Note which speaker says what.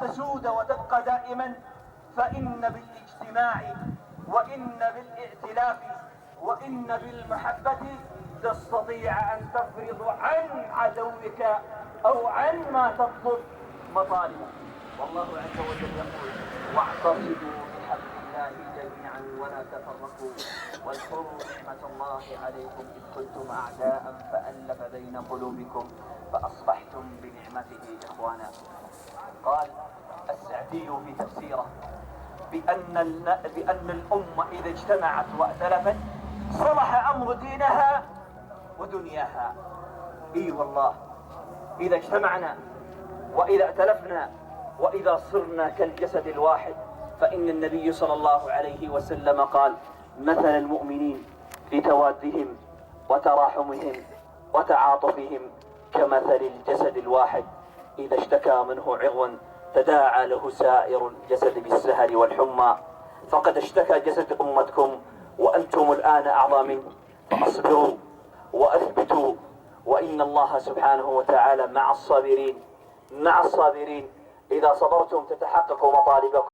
Speaker 1: تسود وتبقى دائما، فإن بالاجتماع وإن بالائتلاف وإن بالمحبة تستطيع أن تفرض عن عدوك أو عن ما تطلب مطالبه. والله عز وجل يقول: واعتصموا بحبل الله جميعا ولا تفرقوا واذكروا نعمة الله عليكم إذ كنتم أعداء فألف بين قلوبكم فأصبحتم بنعمته إخوانا. قال السعدي في تفسيره بأن الأمة إذا اجتمعت وائتلفت صلح أمر دينها ودنياها. إي والله، إذا اجتمعنا وإذا ائتلفنا وإذا صرنا كالجسد الواحد، فإن النبي صلى الله عليه وسلم قال: مثل المؤمنين في توادهم وتراحمهم وتعاطفهم كمثل الجسد الواحد إذا اشتكى منه عضو تداعى له سائر الجسد بالسهر والحمى. فقد اشتكى جسد أمتكم وأنتم الآن أعظى منه، فاصبروا وأثبتوا، وإن الله سبحانه وتعالى مع الصابرين. إذا صبرتم تتحقق مطالبكم.